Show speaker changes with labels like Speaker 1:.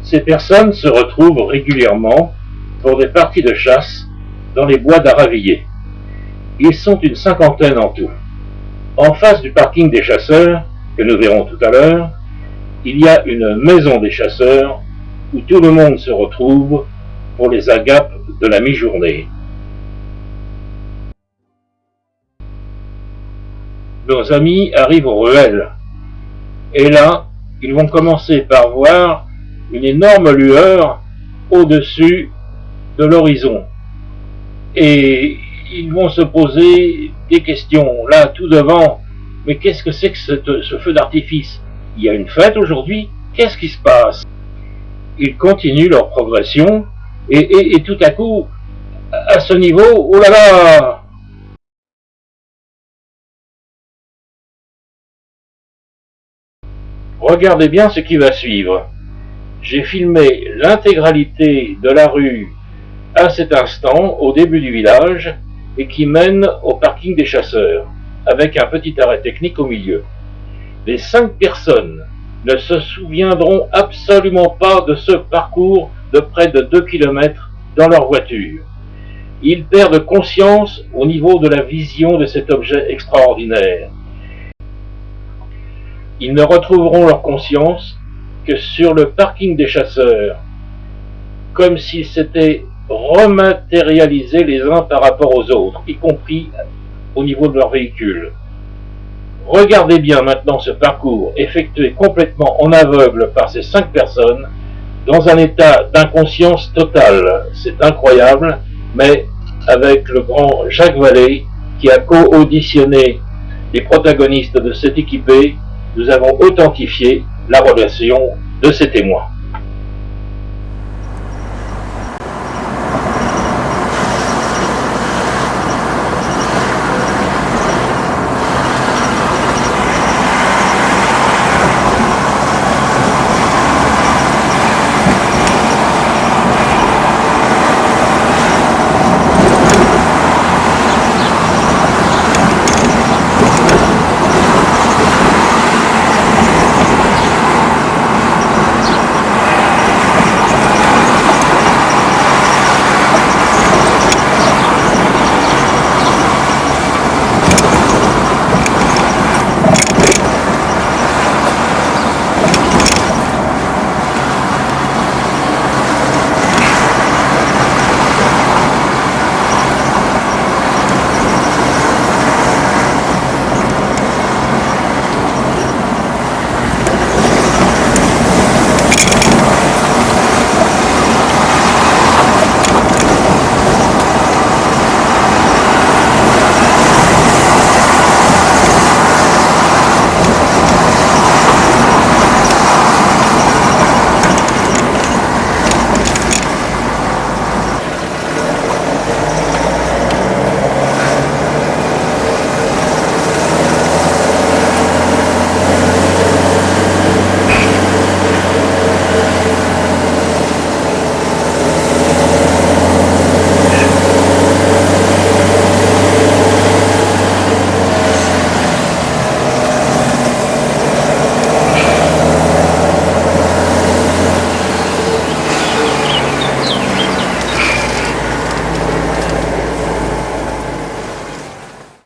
Speaker 1: Ces personnes se retrouvent régulièrement pour des parties de chasse dans les bois d'Aravilliers. Ils sont une cinquantaine en tout. En face du parking des chasseurs, que nous verrons tout à l'heure, il y a une maison des chasseurs où tout le monde se retrouve pour les agapes de la mi-journée. Nos amis arrivent aux ruelles. Et là, ils vont commencer par voir une énorme lueur au-dessus de l'horizon. Et ils vont se poser des questions, là, tout devant. Mais qu'est-ce que c'est que ce feu d'artifice? Il y a une fête aujourd'hui? Qu'est-ce qui se passe? Ils continuent leur progression, et tout à coup, à ce niveau, oh là là! Regardez bien ce qui va suivre. J'ai filmé l'intégralité de la rue à cet instant, au début du village, et qui mène au parking des chasseurs, avec un petit arrêt technique au milieu. Les 5 personnes ne se souviendront absolument pas de ce parcours de près de 2 km dans leur voiture. Ils perdent conscience au niveau de la vision de cet objet extraordinaire. Ils ne retrouveront leur conscience que sur le parking des chasseurs, comme s'ils s'étaient rematérialisés les uns par rapport aux autres, y compris au niveau de leur véhicule. Regardez bien maintenant ce parcours effectué complètement en aveugle par ces 5 personnes, dans un état d'inconscience totale. C'est incroyable, mais avec le grand Jacques Vallée, qui a co-auditionné les protagonistes de cette équipée, nous avons authentifié la relation de ces témoins.